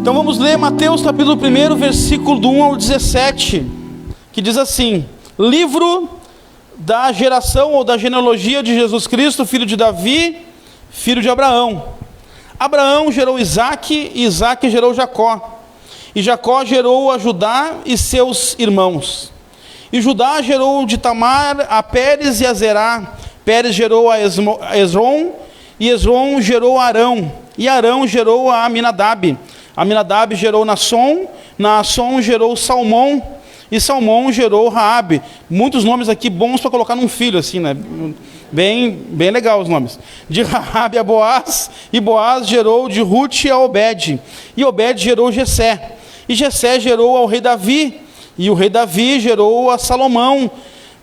Então vamos ler Mateus capítulo 1, versículo do 1 ao 17, que diz assim: livro da geração ou da genealogia de Jesus Cristo, filho de Davi, filho de Abraão. Abraão gerou Isaque, e Isaque gerou Jacó. E Jacó gerou a Judá e seus irmãos. E Judá gerou de Tamar a Pérez e a Zerá. Pérez gerou a Esrom, e Esrom gerou a Arão. E Arão gerou a Aminadab. Aminadab gerou Naasson, Naasson gerou Salmão, e Salmão gerou Raabe. Muitos nomes aqui bons para colocar num filho, assim, né? Bem legal os nomes. De Raabe a Boaz, e Boaz gerou de Rute a Obed. E Obed gerou Jessé. E Jessé gerou ao rei Davi. E o rei Davi gerou a Salomão,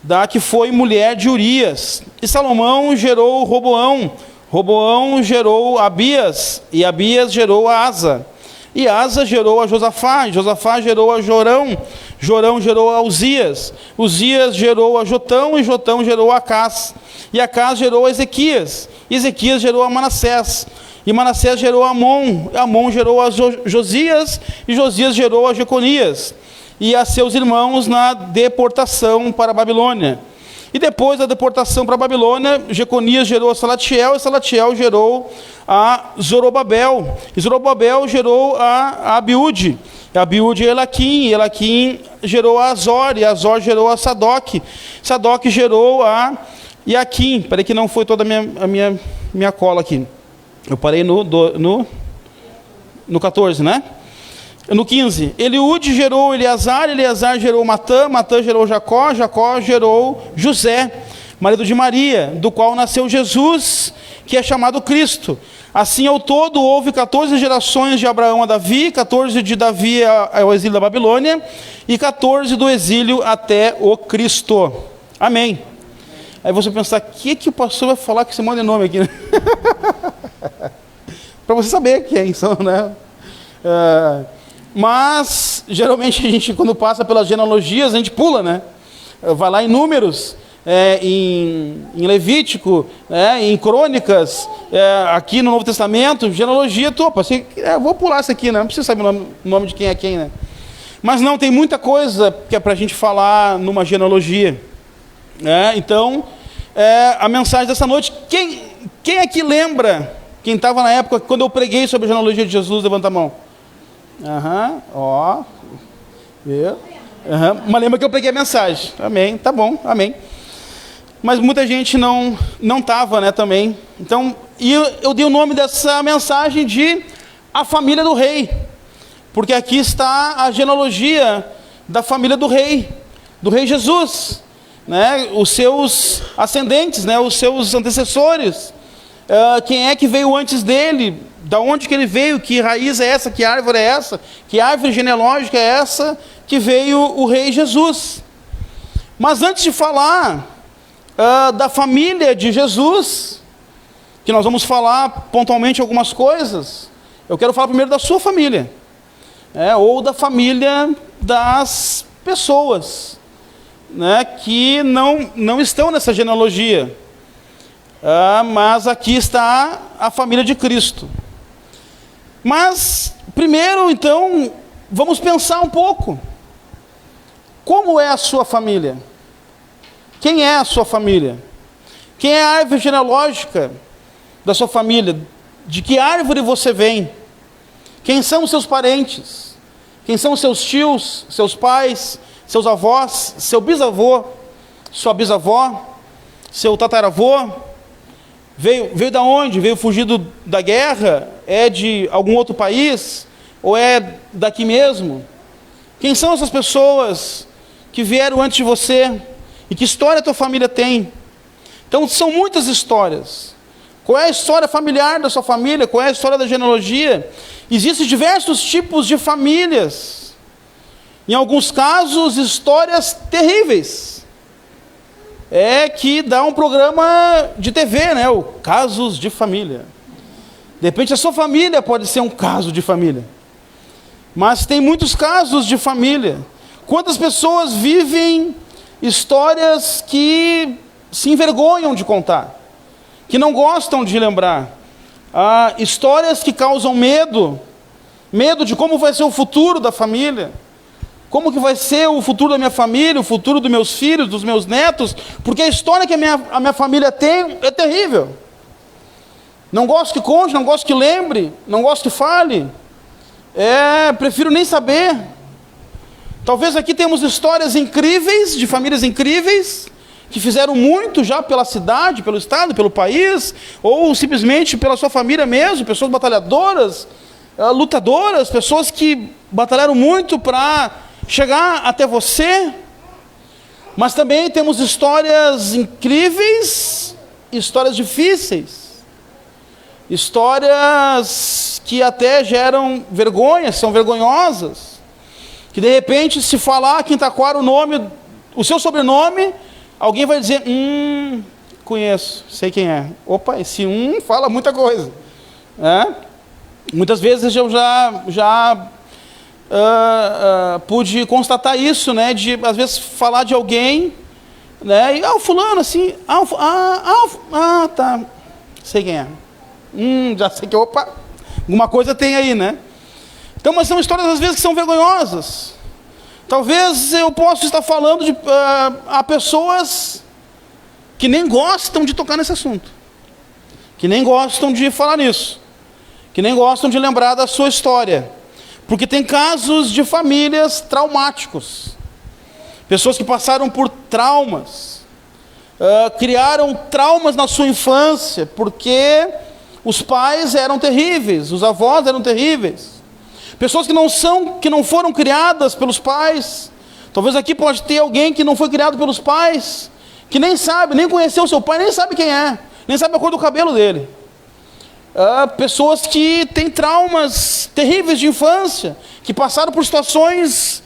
da que foi mulher de Urias. E Salomão gerou Roboão. Roboão gerou Abias. E Abias gerou a Asa. E Asa gerou a Josafá. E Josafá gerou a Jorão. Jorão gerou a Uzias. Uzias gerou a Jotão. E Jotão gerou a Acás. E Acás gerou a Ezequias. E Ezequias gerou a Manassés. E Manassés gerou a Amon. E Amon gerou a Josias. E Josias gerou a Jeconias. E a seus irmãos na deportação para a Babilônia. E depois da deportação para a Babilônia, Jeconias gerou a Salatiel, e Salatiel gerou a Zorobabel. E Zorobabel gerou a Abiúde. E Abiúde a Elaquim, e Elaquim gerou a Azor, e Azor gerou a Sadoc. Sadoc gerou a Iaquim. Peraí que não foi toda a minha cola aqui. Eu parei no 14, né? No 15, Eliúde gerou Eleazar, Eleazar gerou Matã, Matã gerou Jacó, Jacó gerou José, marido de Maria, do qual nasceu Jesus, que é chamado Cristo. Assim, ao todo, houve 14 gerações de Abraão a Davi, 14 de Davi ao exílio da Babilônia, e 14 do exílio até o Cristo. Amém. Aí você pensar, o que o pastor vai falar com esse monte de nome aqui, né? Para você saber quem são, né? Mas, geralmente, a gente, quando passa pelas genealogias, a gente pula, né? Vai lá em Números, em Levítico, em Crônicas, aqui no Novo Testamento, genealogia, assim, vou pular isso aqui, né? Não precisa saber o nome de quem é quem, né? Mas não, tem muita coisa que é para a gente falar numa genealogia. Então, a mensagem dessa noite, quem é que lembra, quem estava na época, quando eu preguei sobre a genealogia de Jesus, levanta a mão. Mas lembra que eu preguei a mensagem. Amém, tá bom, amém. Mas muita gente não estava, né, também. Então, eu dei o nome dessa mensagem de A Família do Rei, porque aqui está a genealogia da família do rei Jesus, né, os seus ascendentes, né, os seus antecessores, quem é que veio antes dele, da onde que ele veio, que raiz é essa, que árvore é essa, que árvore genealógica é essa, que veio o rei Jesus. Mas antes de falar da família de Jesus, que nós vamos falar pontualmente algumas coisas, eu quero falar primeiro da sua família, ou da família das pessoas, né, que não estão nessa genealogia, mas aqui está a família de Cristo. Mas, primeiro, então, vamos pensar um pouco. Como é a sua família? Quem é a sua família? Quem é a árvore genealógica da sua família? De que árvore você vem? Quem são os seus parentes? Quem são os seus tios, seus pais, seus avós, seu bisavô, sua bisavó, seu tataravô? Veio da onde? Veio fugido da guerra? É de algum outro país? Ou é daqui mesmo? Quem são essas pessoas que vieram antes de você? E que história a tua família tem? Então, são muitas histórias. Qual é a história familiar da sua família? Qual é a história da genealogia? Existem diversos tipos de famílias. Em alguns casos, histórias terríveis. Que dá um programa de TV, né? O Casos de Família. De repente a sua família pode ser um caso de família. Mas tem muitos casos de família. Quantas pessoas vivem histórias que se envergonham de contar, que não gostam de lembrar. Histórias que causam medo, medo de como vai ser o futuro da família, como que vai ser o futuro da minha família, o futuro dos meus filhos, dos meus netos, porque a história que a minha família tem é terrível. Não gosto que conte, não gosto que lembre, não gosto que fale, prefiro nem saber. Talvez aqui temos histórias incríveis, de famílias incríveis, que fizeram muito já pela cidade, pelo estado, pelo país, ou simplesmente pela sua família mesmo, pessoas batalhadoras, lutadoras, pessoas que batalharam muito para chegar até você. Mas também temos histórias incríveis, histórias difíceis, histórias que até geram vergonha, são vergonhosas, que de repente, se falar aqui em Taquara o seu sobrenome, alguém vai dizer, conheço, sei quem é. Opa, esse fala muita coisa. Muitas vezes eu já pude constatar isso, né? De, às vezes, falar de alguém, né? E, o fulano, assim, tá, sei quem é. Já sei que, opa, alguma coisa tem aí, né? Então, mas são histórias, às vezes, que são vergonhosas. Talvez eu possa estar falando a pessoas que nem gostam de tocar nesse assunto, que nem gostam de falar nisso, que nem gostam de lembrar da sua história, porque tem casos de famílias traumáticos, pessoas que passaram por traumas, criaram traumas na sua infância, porque os pais eram terríveis, os avós eram terríveis. Pessoas que não foram criadas pelos pais. Talvez aqui pode ter alguém que não foi criado pelos pais, que nem sabe, nem conheceu o seu pai, nem sabe quem é, nem sabe a cor do cabelo dele. Pessoas que têm traumas terríveis de infância, que passaram por situações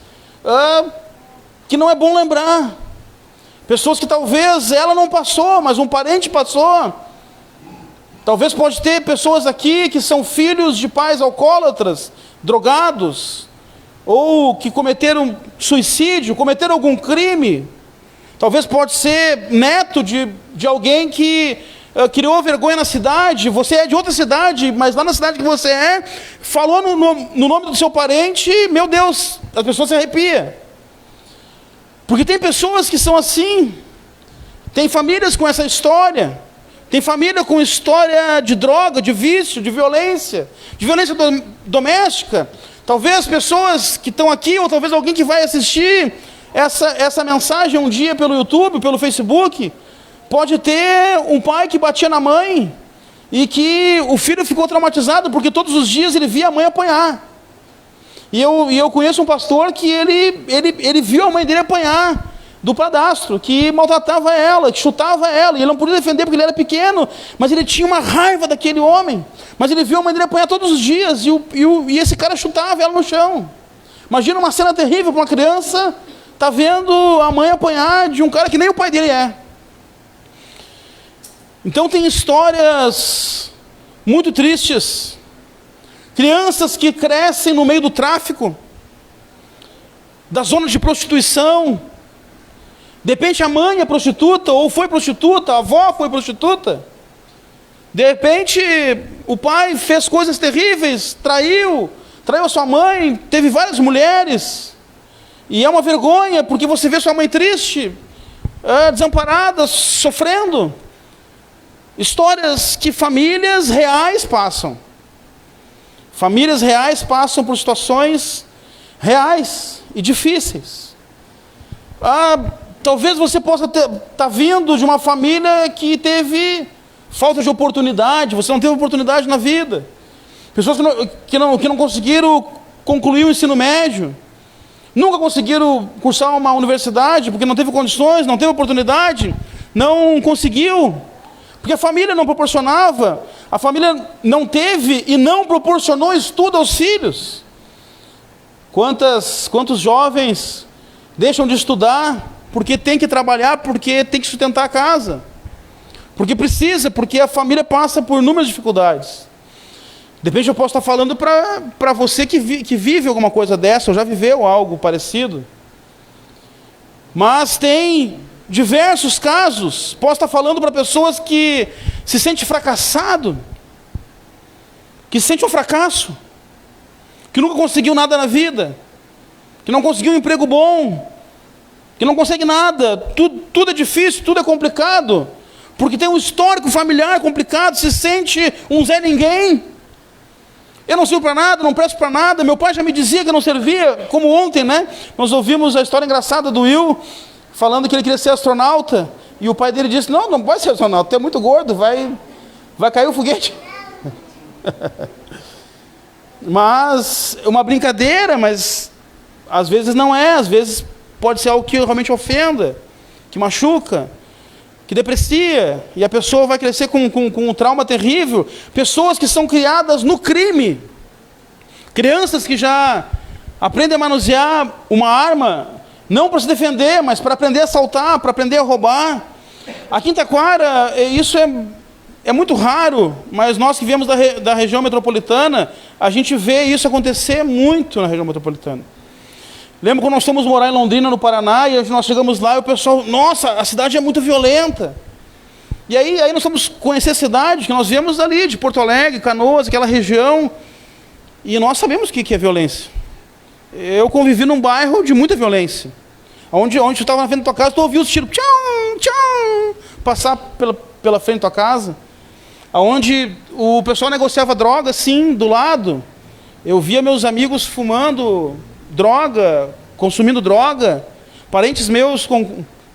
que não é bom lembrar. Pessoas que talvez ela não passou, mas um parente passou. Talvez pode ter pessoas aqui que são filhos de pais alcoólatras, drogados, ou que cometeram suicídio, cometeram algum crime. Talvez pode ser neto de alguém que criou vergonha na cidade. Você é de outra cidade, mas lá na cidade que você falou no nome do seu parente, meu Deus, as pessoas se arrepiam. Porque tem pessoas que são assim, tem famílias com essa história, tem família com história de droga, de vício, de violência doméstica. Talvez pessoas que estão aqui, ou talvez alguém que vai assistir essa mensagem um dia pelo YouTube, pelo Facebook, pode ter um pai que batia na mãe, e que o filho ficou traumatizado, porque todos os dias ele via a mãe apanhar. E eu conheço um pastor que ele viu a mãe dele apanhar do padrasto, que maltratava ela, que chutava ela, e ele não podia defender porque ele era pequeno, mas ele tinha uma raiva daquele homem. Mas ele viu a mãe dele apanhar todos os dias, e esse cara chutava ela no chão. Imagina uma cena terrível para uma criança, tá vendo a mãe apanhar de um cara que nem o pai dele é. Então tem histórias muito tristes. Crianças que crescem no meio do tráfico, da zona de prostituição. De repente a mãe é prostituta, ou foi prostituta, a avó foi prostituta. De repente o pai fez coisas terríveis, traiu a sua mãe, teve várias mulheres. E é uma vergonha, porque você vê sua mãe triste, desamparada, sofrendo. Histórias que famílias reais passam. Famílias reais passam por situações reais e difíceis. Talvez você possa estar vindo de uma família que teve falta de oportunidade, você não teve oportunidade na vida. Pessoas que não conseguiram concluir o ensino médio, nunca conseguiram cursar uma universidade, porque não teve condições, não teve oportunidade, não conseguiu, porque a família não proporcionava, a família não teve e não proporcionou estudo aos filhos. Quantos jovens deixam de estudar porque tem que trabalhar, porque tem que sustentar a casa, porque precisa, porque a família passa por inúmeras dificuldades. De repente eu posso estar falando para você que vive alguma coisa dessa, ou já viveu algo parecido. Mas tem diversos casos, posso estar falando para pessoas que se sentem fracassado, que sentem um fracasso, que nunca conseguiu nada na vida, que não conseguiu um emprego bom, que não consegue nada, tudo é difícil, tudo é complicado, porque tem um histórico familiar complicado, se sente um Zé Ninguém. Eu não sirvo para nada, não presto para nada. Meu pai já me dizia que eu não servia, como ontem, né? Nós ouvimos a história engraçada do Will, falando que ele queria ser astronauta, e o pai dele disse, não vai ser astronauta, tu é muito gordo, vai cair o foguete. Mas, uma brincadeira, mas às vezes não é, às vezes pode ser algo que realmente ofenda, que machuca, que deprecia, e a pessoa vai crescer com um trauma terrível. Pessoas que são criadas no crime, crianças que já aprendem a manusear uma arma, não para se defender, mas para aprender a assaltar, para aprender a roubar. Aqui em Taquara, isso é muito raro, mas nós que viemos da região metropolitana, a gente vê isso acontecer muito na região metropolitana. Lembro quando nós fomos morar em Londrina, no Paraná, e nós chegamos lá e o pessoal, nossa, a cidade é muito violenta. E aí nós fomos conhecer a cidade, que nós viemos ali, de Porto Alegre, Canoas, aquela região, e nós sabemos o que é violência. Eu convivi num bairro de muita violência. Onde eu estava na frente da tua casa, tu ouvia os tiros, tchau, tchau, passar pela frente da tua casa. Onde o pessoal negociava droga, assim, do lado. Eu via meus amigos fumando droga, consumindo droga, parentes meus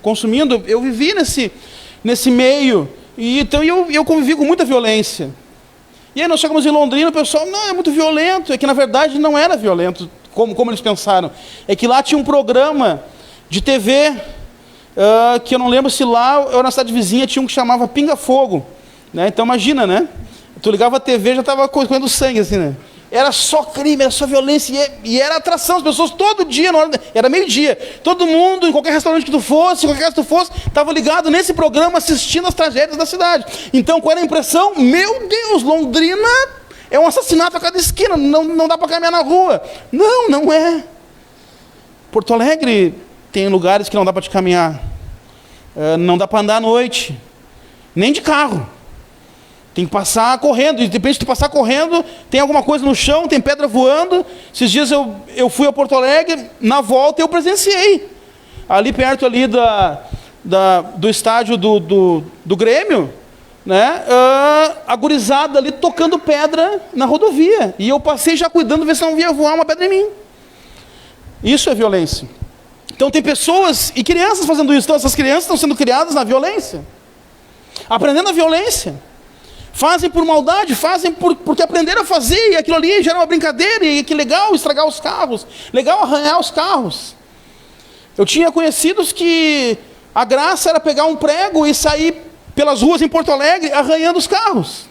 consumindo. Eu vivi nesse meio, e então eu convivi com muita violência. E aí nós chegamos em Londrina, o pessoal, não, é muito violento. É que na verdade não era violento, como eles pensaram. É que lá tinha um programa de TV, que eu não lembro se lá, ou na cidade vizinha, tinha um que chamava Pinga Fogo, né? Então imagina, né? Tu ligava a TV, já estava correndo sangue, assim, né? Era só crime, era só violência, e era atração. As pessoas todo dia, era meio-dia, todo mundo, em qualquer restaurante que tu fosse, em qualquer casa que tu fosse, estava ligado nesse programa, assistindo as tragédias da cidade. Então, qual era a impressão? Meu Deus, Londrina é um assassinato a cada esquina, não dá para caminhar na rua. Não é. Porto Alegre tem lugares que não dá para te caminhar, não dá para andar à noite, nem de carro. Tem que passar correndo, e de repente tu passar correndo, tem alguma coisa no chão, tem pedra voando. Esses dias eu fui a Porto Alegre, na volta eu presenciei, ali perto ali do estádio do Grêmio, né, a gurizada ali tocando pedra na rodovia, e eu passei já cuidando, ver se não ia voar uma pedra em mim. Isso é violência. Então tem pessoas e crianças fazendo isso. Então essas crianças estão sendo criadas na violência, aprendendo a violência. Fazem por maldade, fazem porque aprenderam a fazer, e aquilo ali gera uma brincadeira, e que legal estragar os carros, legal arranhar os carros. Eu tinha conhecidos que a graça era pegar um prego e sair pelas ruas em Porto Alegre arranhando os carros,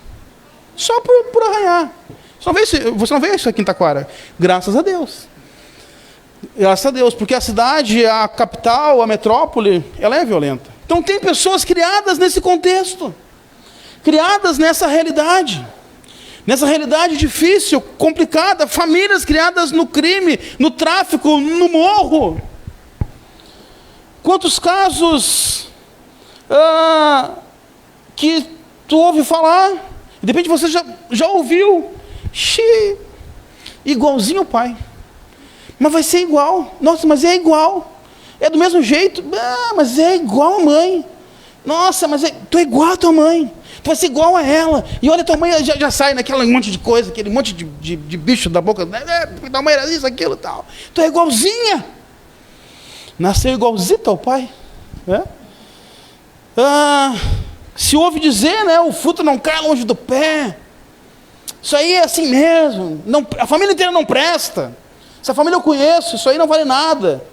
só por arranhar. Você não vê isso aqui em Taquara? Graças a Deus. Graças a Deus, porque a cidade, a capital, a metrópole, ela é violenta. Então tem pessoas criadas nesse contexto, criadas nessa realidade difícil, complicada, famílias criadas no crime, no tráfico, no morro. Quantos casos que tu ouve falar, de repente você já ouviu, igualzinho o pai, mas vai ser igual, nossa, mas é igual, é do mesmo jeito, mas é igual a mãe, nossa, mas tu é igual a tua mãe, tu vai ser igual a ela, e olha, tua mãe já sai naquele monte de coisa, aquele monte de bicho da boca, tua mãe era isso, aquilo e tal, tu é igualzinha, nasceu igualzinho ao pai, né? Se ouve dizer, né, o fruto não cai longe do pé, isso aí é assim mesmo, a família inteira não presta, essa família eu conheço, isso aí não vale nada.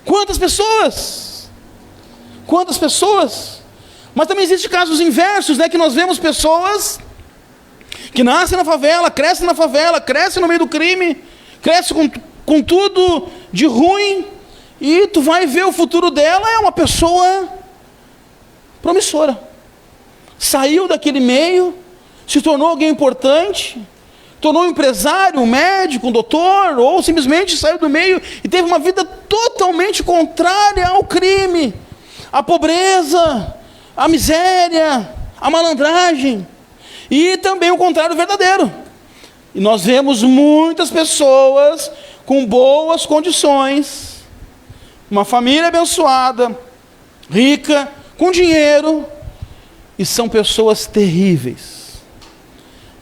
Quantas pessoas? Mas também existem casos inversos, né, que nós vemos pessoas que nascem na favela, crescem no meio do crime, crescem com tudo de ruim, e tu vai ver o futuro dela, é uma pessoa promissora. Saiu daquele meio, se tornou alguém importante, tornou um empresário, um médico, um doutor, ou simplesmente saiu do meio e teve uma vida totalmente contrária ao crime, à pobreza, à miséria, à malandragem, e também o contrário verdadeiro. E nós vemos muitas pessoas com boas condições, uma família abençoada, rica, com dinheiro, e são pessoas terríveis.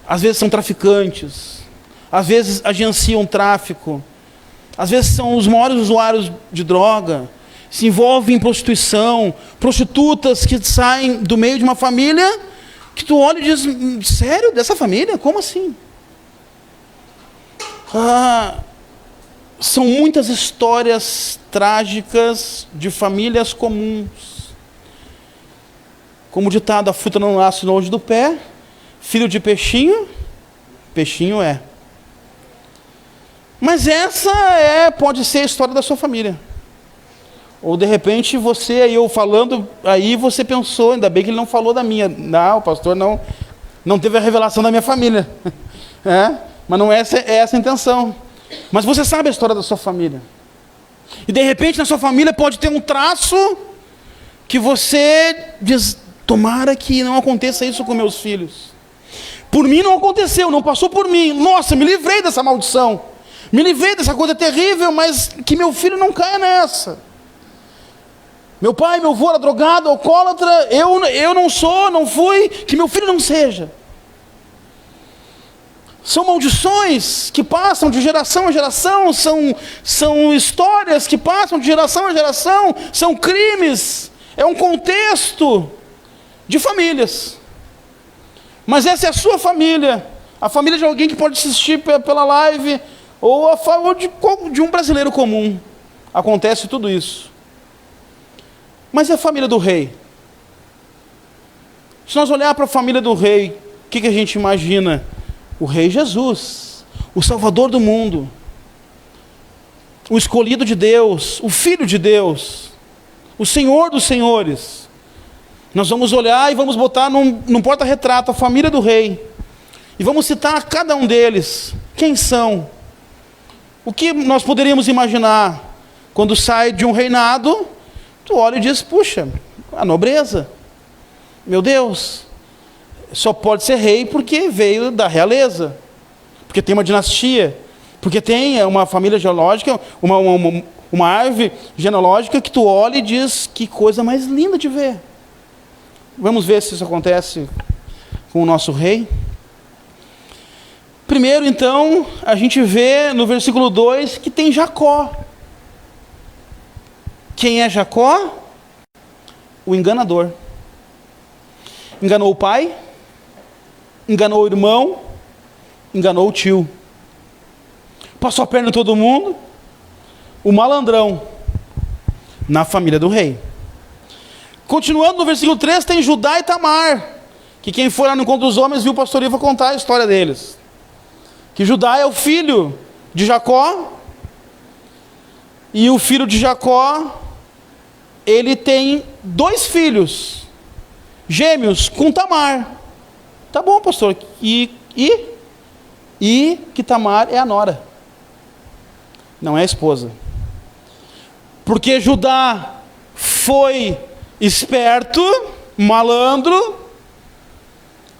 Às vezes são traficantes, às vezes agenciam tráfico, às vezes são os maiores usuários de droga, se envolvem em prostituição, prostitutas que saem do meio de uma família que tu olha e diz, sério, dessa família? Como assim? São muitas histórias trágicas de famílias comuns. Como o ditado, a fruta não nasce longe do pé, filho de peixinho, peixinho é. Mas essa pode ser a história da sua família. Ou de repente você, aí eu falando, aí você pensou, ainda bem que ele não falou da minha. Não, o pastor não teve a revelação da minha família. Mas não é essa a intenção. Mas você sabe a história da sua família. E de repente na sua família pode ter um traço que você diz, tomara que não aconteça isso com meus filhos. Por mim não aconteceu, não passou por mim. Nossa, me livrei dessa maldição. Me livrei dessa coisa terrível, mas que meu filho não caia nessa. Meu pai, meu avô era drogado, alcoólatra, eu não sou, não fui, que meu filho não seja. São maldições que passam de geração a geração, são histórias que passam de geração a geração, são crimes, é um contexto de famílias. Mas essa é a sua família, a família de alguém que pode assistir pela live, ou a favor de um brasileiro comum. Acontece tudo isso. Mas e a família do rei? Se nós olharmos para a família do rei, o que a gente imagina? O rei Jesus, o Salvador do mundo, o escolhido de Deus, o Filho de Deus, o Senhor dos senhores. Nós vamos olhar e vamos botar num porta-retrato a família do rei. E vamos citar cada um deles. Quem são? O que nós poderíamos imaginar? Quando sai de um reinado, tu olha e diz, puxa, a nobreza. Meu Deus, só pode ser rei porque veio da realeza. Porque tem uma dinastia. Porque tem uma família genealógica, uma árvore genealógica que tu olha e diz, que coisa mais linda de ver. Vamos ver se isso acontece com o nosso rei. Primeiro, então, a gente vê no versículo 2 que tem Jacó. Quem é Jacó? O enganador. Enganou o pai, enganou o irmão, enganou o tio. Passou a perna em todo mundo. O malandrão na família do rei. Continuando no versículo 3, tem Judá e Tamar, que quem foi lá no encontro dos homens viu o pastor Ivo contar a história deles. Que Judá é o filho de Jacó, e o filho de Jacó, ele tem 2 filhos, gêmeos, com Tamar. Tá bom, pastor, e que Tamar é a nora, não é a esposa. Porque Judá foi esperto, malandro,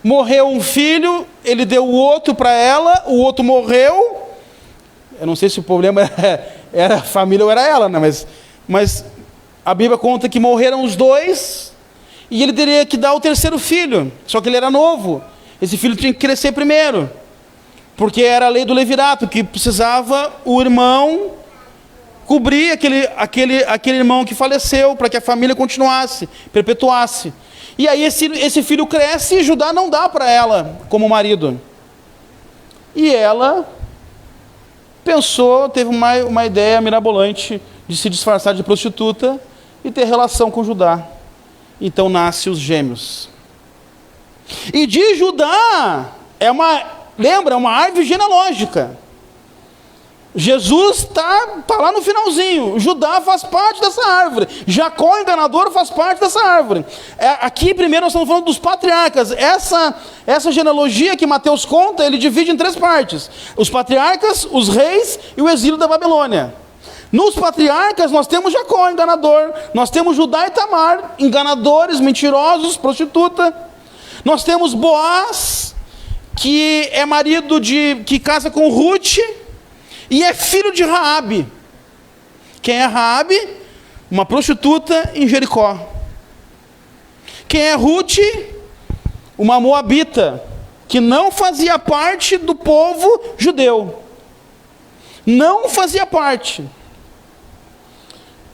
morreu um filho, ele deu o outro para ela, o outro morreu. Eu não sei se o problema era a família ou era ela, né? Mas a Bíblia conta que morreram os 2, e ele teria que dar o 3º filho, só que ele era novo. Esse filho tinha que crescer primeiro, porque era a lei do levirato, que precisava o irmão cobrir aquele irmão que faleceu, para que a família continuasse, perpetuasse. E aí esse filho cresce e Judá não dá para ela como marido. E ela pensou, teve uma ideia mirabolante de se disfarçar de prostituta e ter relação com Judá. Então nasce os gêmeos. E de Judá, lembra, é uma árvore genealógica. Jesus está lá no finalzinho. Judá faz parte dessa árvore. Jacó, enganador, faz parte dessa árvore. Aqui primeiro nós estamos falando dos patriarcas. Essa genealogia que Mateus conta, ele divide em 3 partes: os patriarcas, os reis e o exílio da Babilônia. Nos patriarcas nós temos Jacó, enganador. Nós temos Judá e Tamar, enganadores, mentirosos, prostituta. Nós temos Boaz, que é marido que casa com Ruth e é filho de Raabe. Quem é Raabe? Uma prostituta em Jericó. Quem é Ruth? Uma moabita, que não fazia parte do povo judeu. Não fazia parte.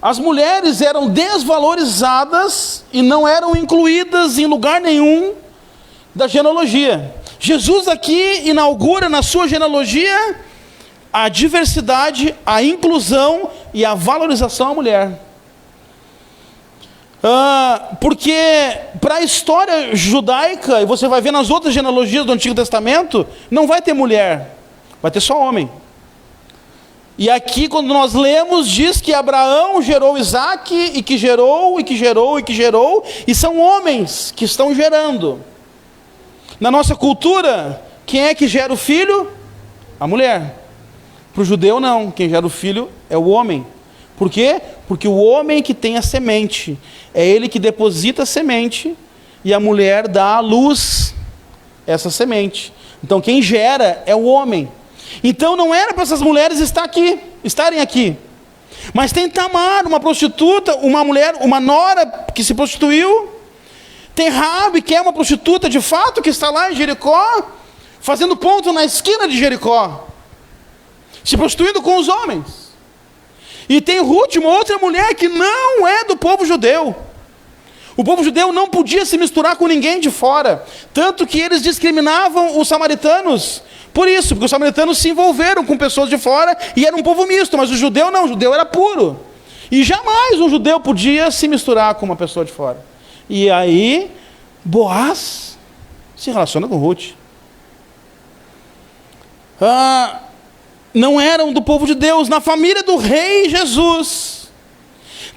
As mulheres eram desvalorizadas e não eram incluídas em lugar nenhum da genealogia. Jesus aqui inaugura na sua genealogia a diversidade, a inclusão e a valorização à mulher. Porque para a história judaica, e você vai ver nas outras genealogias do Antigo Testamento, não vai ter mulher, vai ter só homem. E aqui, quando nós lemos, diz que Abraão gerou Isaque, e que gerou, e que gerou, e que gerou, e são homens que estão gerando. Na nossa cultura, quem é que gera o filho? A mulher. Para o judeu, não. Quem gera o filho é o homem. Por quê? Porque o homem que tem a semente, é ele que deposita a semente, e a mulher dá à luz essa semente. Então, quem gera é o homem. Então não era para essas mulheres estarem aqui. Mas tem Tamar, uma prostituta, uma mulher, uma nora que se prostituiu. Tem Raabe, que é uma prostituta de fato, que está lá em Jericó, fazendo ponto na esquina de Jericó, se prostituindo com os homens. E tem Ruth, uma outra mulher que não é do povo judeu. O povo judeu não podia se misturar com ninguém de fora, tanto que eles discriminavam os samaritanos. Por isso, porque os samaritanos se envolveram com pessoas de fora e era um povo misto, mas o judeu não, o judeu era puro. E jamais um judeu podia se misturar com uma pessoa de fora. E aí, Boaz se relaciona com Ruth. Não eram do povo de Deus. Na família do rei Jesus,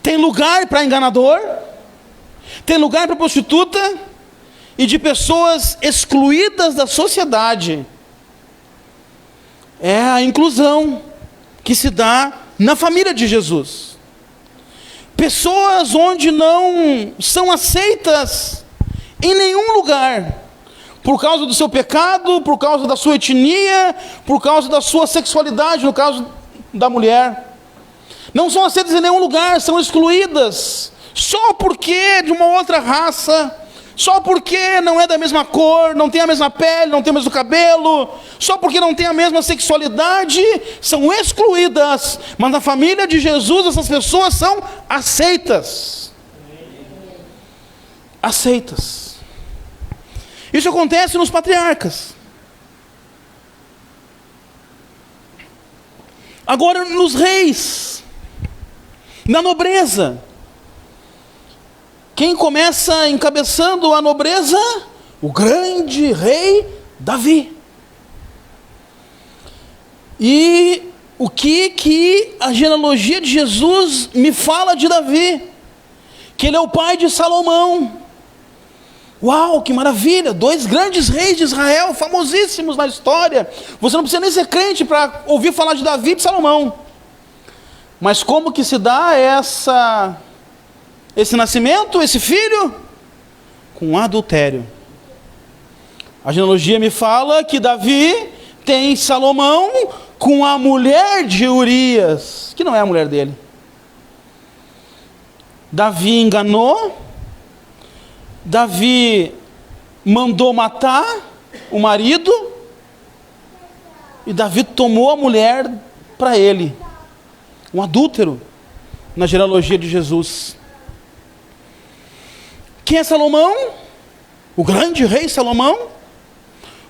tem lugar para enganador, tem lugar para prostituta e de pessoas excluídas da sociedade. É a inclusão que se dá na família de Jesus. Pessoas onde não são aceitas em nenhum lugar, por causa do seu pecado, por causa da sua etnia, por causa da sua sexualidade, no caso da mulher. Não são aceitas em nenhum lugar, são excluídas, só porque de uma outra raça, só porque não é da mesma cor, não tem a mesma pele, não tem o mesmo cabelo, só porque não tem a mesma sexualidade, são excluídas. Mas na família de Jesus, essas pessoas são aceitas. Aceitas. Isso acontece nos patriarcas. Agora nos reis, na nobreza. Quem começa encabeçando a nobreza? O grande rei Davi. E o que a genealogia de Jesus me fala de Davi? Que ele é o pai de Salomão. Uau, que maravilha! 2 grandes reis de Israel, famosíssimos na história. Você não precisa nem ser crente para ouvir falar de Davi e de Salomão. Mas como que se dá esse nascimento, esse filho? Com adultério. A genealogia me fala que Davi tem Salomão com a mulher de Urias, que não é a mulher dele. Davi enganou, Davi mandou matar o marido, e Davi tomou a mulher para ele. Um adúltero na genealogia de Jesus. Quem é Salomão? O grande rei Salomão.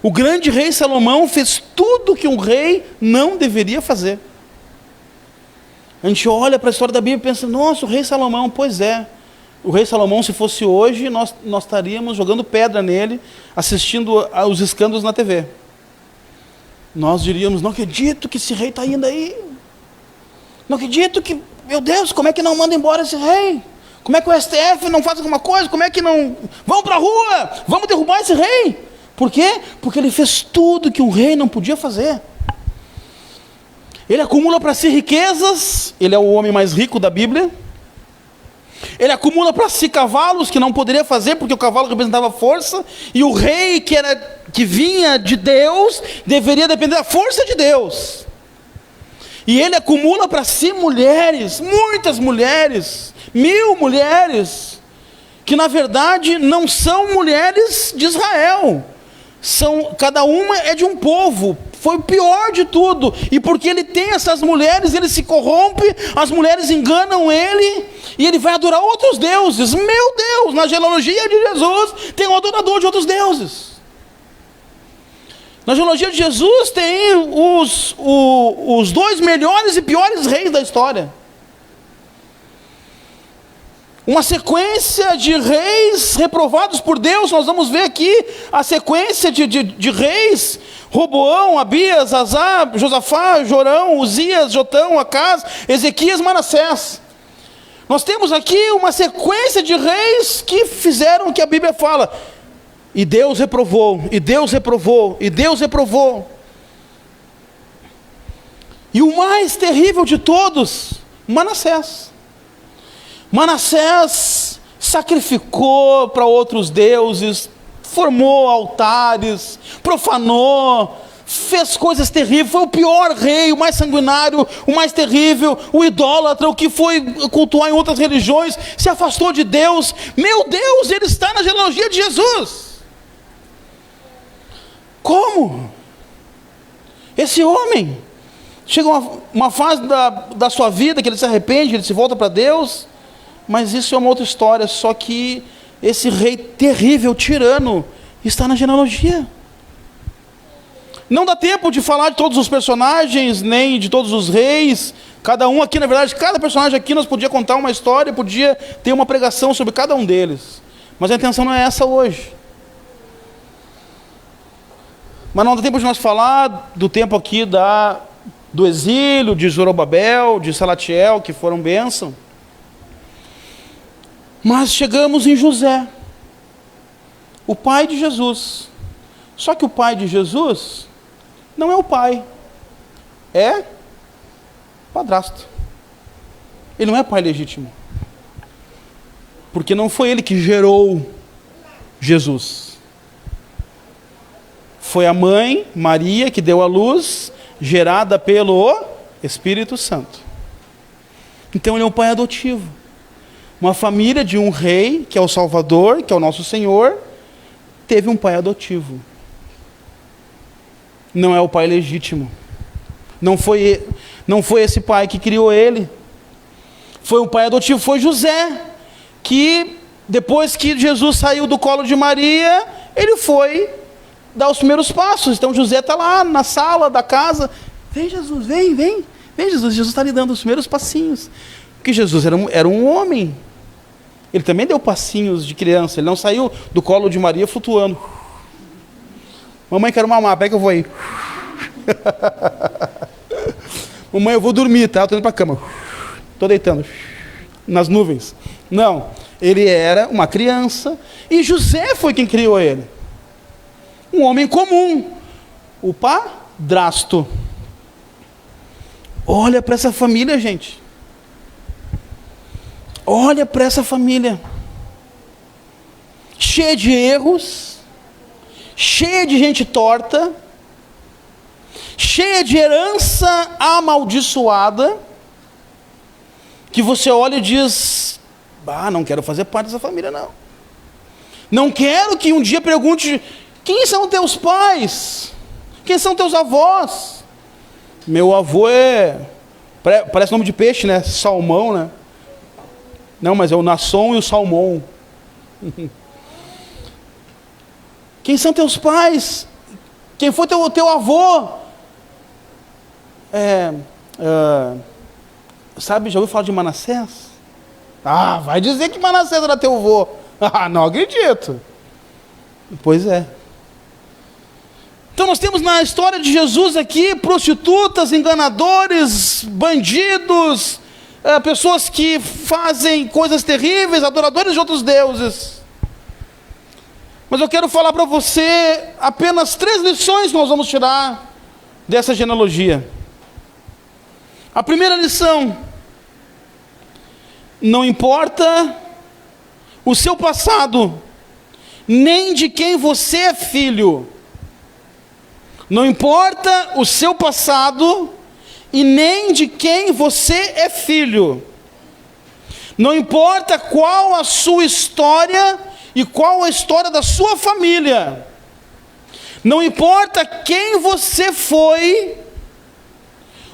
O grande rei Salomão fez tudo que um rei não deveria fazer. A gente olha para a história da Bíblia e pensa, nossa, o rei Salomão, pois é. O rei Salomão, se fosse hoje, nós estaríamos jogando pedra nele, assistindo aos escândalos na TV. Nós diríamos, não acredito que esse rei está indo aí. Não acredito que, meu Deus, como é que não manda embora esse rei? Como é que o STF não faz alguma coisa? Como é que não... Vamos para a rua, vamos derrubar esse rei. Por quê? Porque ele fez tudo que um rei não podia fazer. Ele acumula para si riquezas, ele é o homem mais rico da Bíblia. Ele acumula para si cavalos que não poderia fazer, porque o cavalo representava força, e o rei que vinha de Deus, deveria depender da força de Deus. E ele acumula para si mulheres, muitas mulheres, 1000 mulheres, que na verdade não são mulheres de Israel, cada uma é de um povo. Foi o pior de tudo, e porque ele tem essas mulheres, ele se corrompe, as mulheres enganam ele, e ele vai adorar outros deuses. Meu Deus, na genealogia de Jesus tem um adorador de outros deuses. Na genealogia de Jesus tem os 2 melhores e piores reis da história. Uma sequência de reis reprovados por Deus. Nós vamos ver aqui a sequência de reis: Roboão, Abias, Azá, Josafá, Jorão, Uzias, Jotão, Acás, Ezequias, Manassés. Nós temos aqui uma sequência de reis que fizeram o que a Bíblia fala. E Deus reprovou, e Deus reprovou, e Deus reprovou. E o mais terrível de todos, Manassés. Manassés sacrificou para outros deuses, formou altares, profanou, fez coisas terríveis. Foi o pior rei, o mais sanguinário, o mais terrível, o idólatra, o que foi cultuar em outras religiões, se afastou de Deus. Meu Deus, ele está na genealogia de Jesus. Como? Esse homem chega uma fase da sua vida que ele se arrepende, ele se volta para Deus. Mas isso é uma outra história. Só que esse rei terrível, tirano, está na genealogia. Não dá tempo de falar de todos os personagens, nem de todos os reis. Cada um aqui, na verdade, cada personagem aqui nós podia contar uma história, podia ter uma pregação sobre cada um deles. Mas a intenção não é essa hoje. Mas não dá tempo de nós falar do tempo aqui do exílio, de Zorobabel, de Salatiel, que foram bênção. Mas chegamos em José, o pai de Jesus. Só que o pai de Jesus não é o pai, é padrasto. Ele não é pai legítimo, porque não foi ele que gerou Jesus. Foi a mãe, Maria, que deu à luz, gerada pelo Espírito Santo. Então ele é um pai adotivo. Uma família de um rei, que é o Salvador, que é o nosso Senhor, teve um pai adotivo. Não é o pai legítimo. Não foi esse pai que criou ele. Foi um pai adotivo, foi José, que depois que Jesus saiu do colo de Maria, ele foi dar os primeiros passos. Então José está lá na sala da casa. Vem Jesus, vem Jesus. Jesus está lhe dando os primeiros passinhos. Porque Jesus era um homem. Ele também deu passinhos de criança. Ele não saiu do colo de Maria flutuando. Mamãe, quero mamar, pega que eu vou aí. Mamãe, eu vou dormir, tá? Eu tô indo para a cama. Estou deitando. Nas nuvens. Não, ele era uma criança. E José foi quem criou ele. Um homem comum. O padrasto. Olha para essa família, gente. Olha para essa família, cheia de erros, cheia de gente torta, cheia de herança amaldiçoada, que você olha e diz: não quero fazer parte dessa família, não. Não quero que um dia pergunte: quem são teus pais? Quem são teus avós? Meu avô parece nome de peixe, né? Salmão, né? Não, mas é o Nasson e o Salmão. Quem são teus pais? Quem foi teu avô? Sabe, já ouviu falar de Manassés? Vai dizer que Manassés era teu avô. Não acredito. Pois é. Então nós temos na história de Jesus aqui prostitutas, enganadores, bandidos, pessoas que fazem coisas terríveis, adoradores de outros deuses. Mas eu quero falar para você apenas 3 lições que nós vamos tirar dessa genealogia. A primeira lição: não importa o seu passado, nem de quem você é filho. Não importa o seu passado e nem de quem você é filho. Não importa qual a sua história e qual a história da sua família. Não importa quem você foi,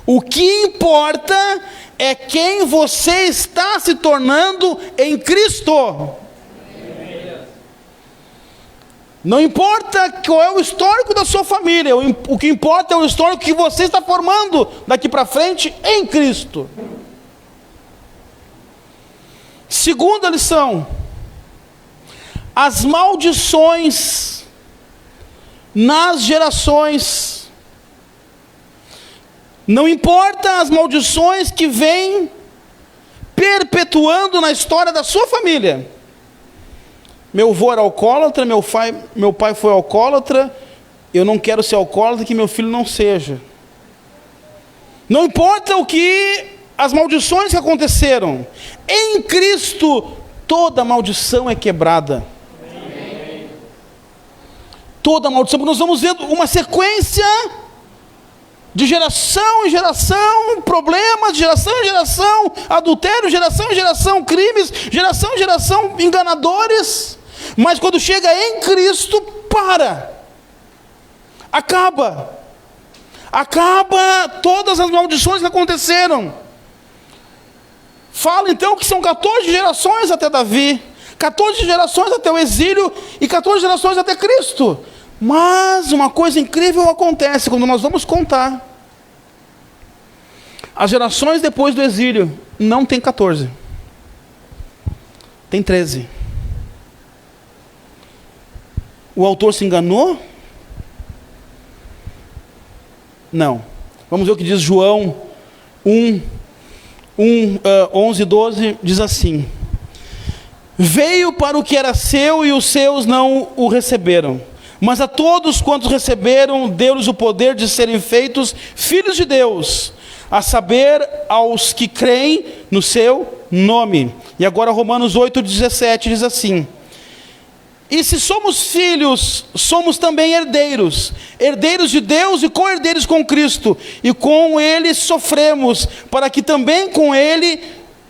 o que importa é quem você está se tornando em Cristo. Não importa qual é o histórico da sua família, o que importa é o histórico que você está formando daqui para frente em Cristo. Segunda lição: as maldições nas gerações. Não importa as maldições que vêm perpetuando na história da sua família. Meu avô era alcoólatra, meu pai foi alcoólatra, eu não quero ser alcoólatra, que meu filho não seja. Não importa o que as maldições que aconteceram, em Cristo toda maldição é quebrada. Amém. Toda maldição, porque nós vamos vendo uma sequência de geração em geração, problemas, de geração em geração, adultério, geração em geração, crimes, geração em geração, enganadores. Mas quando chega em Cristo, acaba todas as maldições que aconteceram. Fala então que são 14 gerações até Davi, 14 gerações até o exílio e 14 gerações até Cristo. Mas uma coisa incrível acontece quando nós vamos contar. As gerações depois do exílio não tem 14, tem 13. O autor se enganou? Não. Vamos ver o que diz João 11, 12, diz assim: veio para o que era seu e os seus não o receberam. Mas a todos quantos receberam, deu-lhes o poder de serem feitos filhos de Deus, a saber, aos que creem no seu nome. E agora Romanos 8,17 diz assim: e se somos filhos, somos também herdeiros, herdeiros de Deus e co-herdeiros com Cristo, e com Ele sofremos, para que também com Ele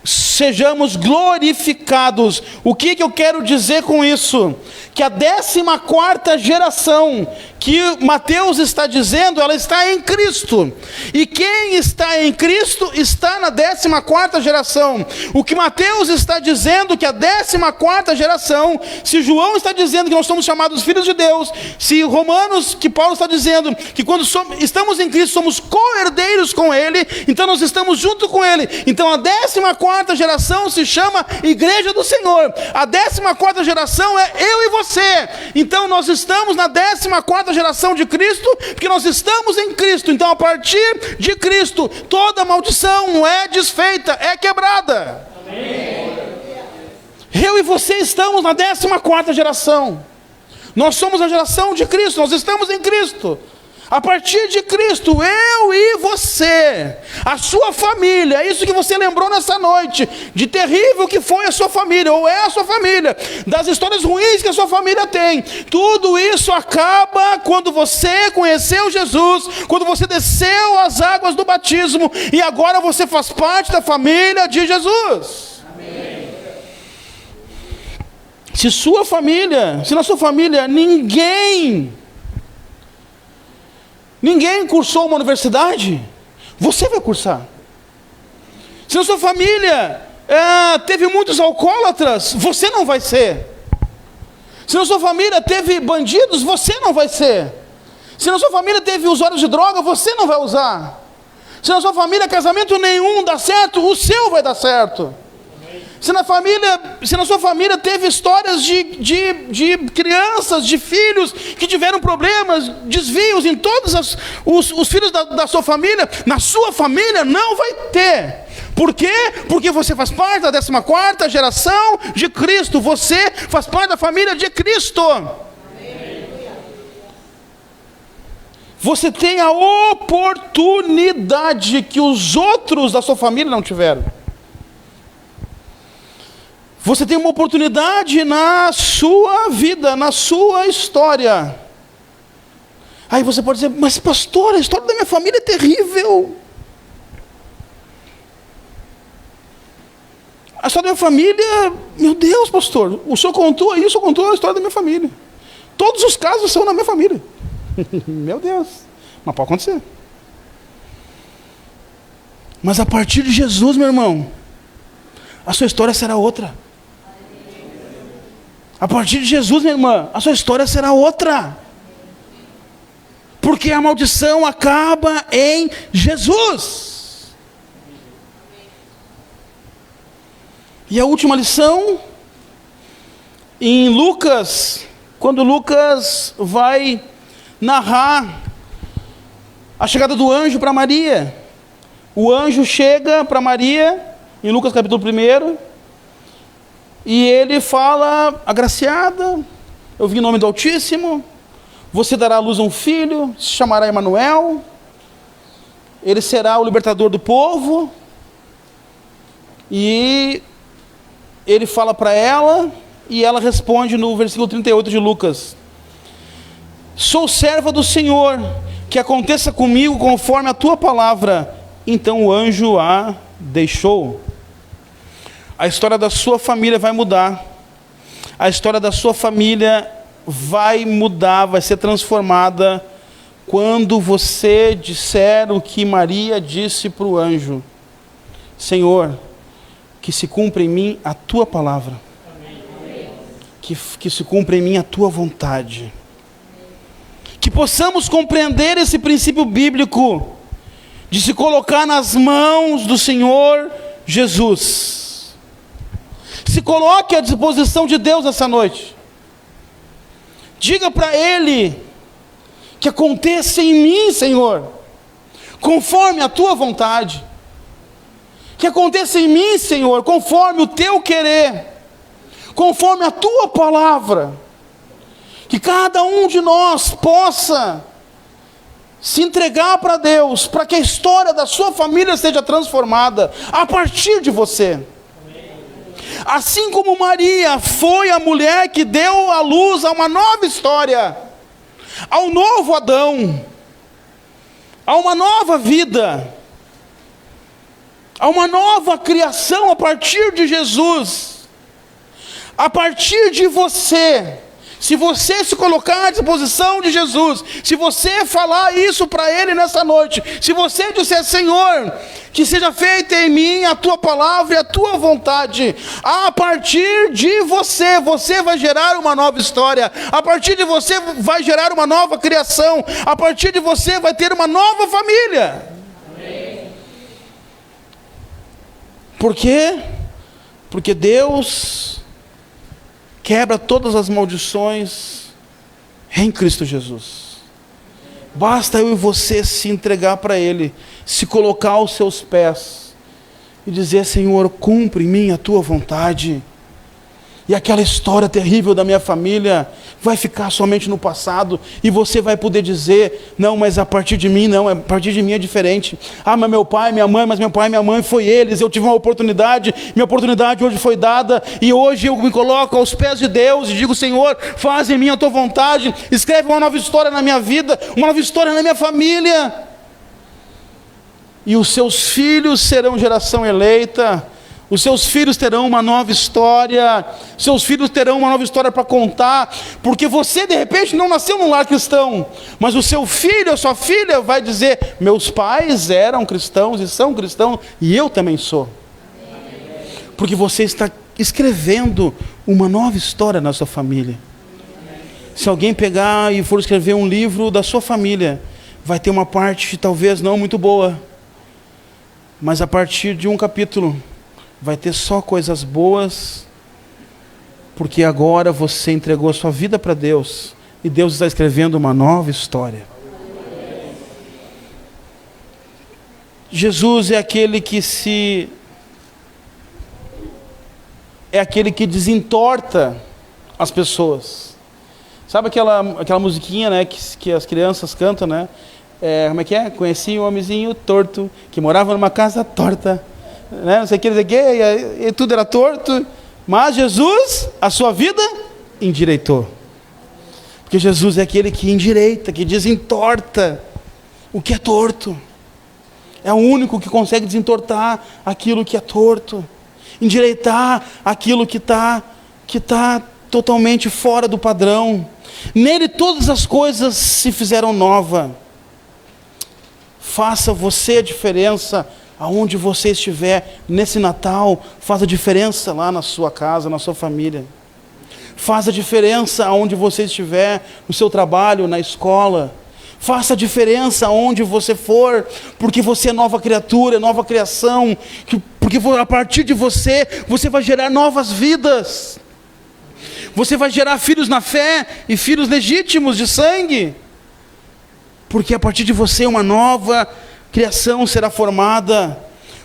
sejamos glorificados. O que eu quero dizer com isso? Que a 14ª geração que Mateus está dizendo, ela está em Cristo. E quem está em Cristo está na 14ª geração. O que Mateus está dizendo que a 14ª geração, se João está dizendo que nós somos chamados filhos de Deus, se Romanos, que Paulo está dizendo que quando estamos em Cristo somos co-herdeiros com Ele, então nós estamos junto com Ele. Então a 14ª geração se chama Igreja do Senhor. A 14ª geração é eu e você. Então nós estamos na 14ª geração de Cristo, porque nós estamos em Cristo. Então a partir de Cristo, toda maldição é desfeita, é quebrada. Amém. Eu e você estamos na 14ª geração. Nós somos a geração de Cristo, nós estamos em Cristo. A partir de Cristo, eu e você, a sua família, isso que você lembrou nessa noite, de terrível que foi a sua família, ou é a sua família, das histórias ruins que a sua família tem, tudo isso acaba quando você conheceu Jesus, quando você desceu as águas do batismo, e agora você faz parte da família de Jesus. Amém. Se na sua família ninguém cursou uma universidade, você vai cursar. Se na sua família teve muitos alcoólatras, você não vai ser. Se na sua família teve bandidos, você não vai ser. Se na sua família teve usuários de droga, você não vai usar. Se na sua família casamento nenhum dá certo, o seu vai dar certo. Se na sua família teve histórias de crianças, de filhos que tiveram problemas, desvios em todos os filhos da sua família, na sua família não vai ter. Por quê? Porque você faz parte da 14ª geração de Cristo. Você faz parte da família de Cristo. Você tem a oportunidade que os outros da sua família não tiveram. Você tem uma oportunidade na sua vida, na sua história. Aí você pode dizer, mas pastor, a história da minha família é terrível. A história da minha família, meu Deus, pastor, o senhor contou a história da minha família. Todos os casos são na minha família. Meu Deus, mas pode acontecer. Mas a partir de Jesus, meu irmão, a sua história será outra. A partir de Jesus, minha irmã, a sua história será outra. Porque a maldição acaba em Jesus. E a última lição, em Lucas, quando Lucas vai narrar a chegada do anjo para Maria. O anjo chega para Maria, em Lucas capítulo 1, e ele fala, agraciada, eu vim em nome do Altíssimo, você dará à luz a um filho, se chamará Emanuel, ele será o libertador do povo, e ele fala para ela, e ela responde no versículo 38 de Lucas: sou serva do Senhor, que aconteça comigo conforme a tua palavra. Então o anjo a deixou. A história da sua família vai mudar. A história da sua família vai mudar, vai ser transformada quando você disser o que Maria disse para o anjo: Senhor, que se cumpra em mim a tua palavra. Que se cumpra em mim a tua vontade. Que possamos compreender esse princípio bíblico de se colocar nas mãos do Senhor Jesus. Se coloque à disposição de Deus essa noite. Diga para Ele: que aconteça em mim, Senhor, conforme a tua vontade. Que aconteça em mim, Senhor, conforme o teu querer, conforme a tua palavra. Que cada um de nós possa se entregar para Deus, para que a história da sua família seja transformada a partir de você. Assim como Maria foi a mulher que deu à luz a uma nova história, ao novo Adão, a uma nova vida, a uma nova criação a partir de Jesus, a partir de você. Se você se colocar à disposição de Jesus, se você falar isso para Ele nessa noite, se você disser: Senhor, que seja feita em mim a tua palavra e a tua vontade, a partir de você, você vai gerar uma nova história, a partir de você vai gerar uma nova criação, a partir de você vai ter uma nova família. Amém. Por quê? Porque Deus quebra todas as maldições em Cristo Jesus. Basta eu e você se entregar para Ele, se colocar aos seus pés e dizer: Senhor, cumpre em mim a tua vontade. E aquela história terrível da minha família vai ficar somente no passado, e você vai poder dizer: não, mas a partir de mim não, a partir de mim é diferente. Ah, mas meu pai, minha mãe, mas meu pai e minha mãe foi eles, eu tive uma oportunidade, minha oportunidade hoje foi dada, e hoje eu me coloco aos pés de Deus e digo: Senhor, faz em mim a tua vontade, escreve uma nova história na minha vida, uma nova história na minha família. E os seus filhos serão geração eleita. Os seus filhos terão uma nova história, seus filhos terão uma nova história para contar, porque você de repente não nasceu num lar cristão, mas o seu filho, a sua filha vai dizer: meus pais eram cristãos e são cristãos, e eu também sou. Porque você está escrevendo uma nova história na sua família. Se alguém pegar e for escrever um livro da sua família, vai ter uma parte talvez não muito boa, mas a partir de um capítulo vai ter só coisas boas, porque agora você entregou a sua vida para Deus, e Deus está escrevendo uma nova história. Jesus é aquele que desentorta as pessoas. Sabe aquela musiquinha, né, que as crianças cantam, né? Como é que é? Conheci um homenzinho torto, que morava numa casa torta, né? Não sei o que, e tudo era torto, Mas Jesus, a sua vida, endireitou. Porque Jesus é aquele que endireita, que desentorta o que é torto. É o único que consegue desentortar aquilo que é torto. Endireitar aquilo que tá totalmente fora do padrão. Nele todas as coisas se fizeram nova. Faça você a diferença aonde você estiver nesse Natal. Faça a diferença lá na sua casa, na sua família. Faça a diferença aonde você estiver, no seu trabalho, na escola. Faça a diferença aonde você for, porque você é nova criatura, nova criação, porque a partir de você vai gerar novas vidas. Você vai gerar filhos na fé e filhos legítimos de sangue. Porque a partir de você uma nova criação será formada.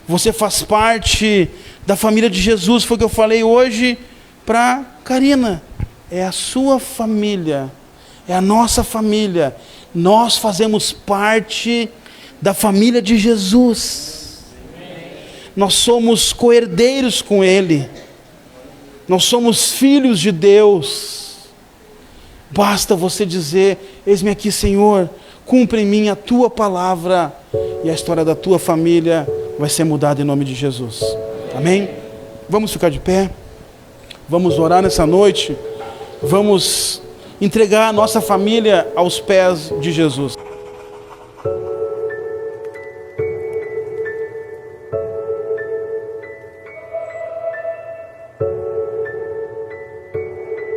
Você faz parte da família de Jesus, foi o que eu falei hoje para Karina. É a sua família, é a nossa família. Nós fazemos parte da família de Jesus. Nós somos co-herdeiros com Ele. Nós somos filhos de Deus. Basta você dizer: eis-me aqui, Senhor, cumpre em mim a Tua palavra, e a história da tua família vai ser mudada em nome de Jesus. Amém? Vamos ficar de pé. Vamos orar nessa noite. Vamos entregar a nossa família aos pés de Jesus.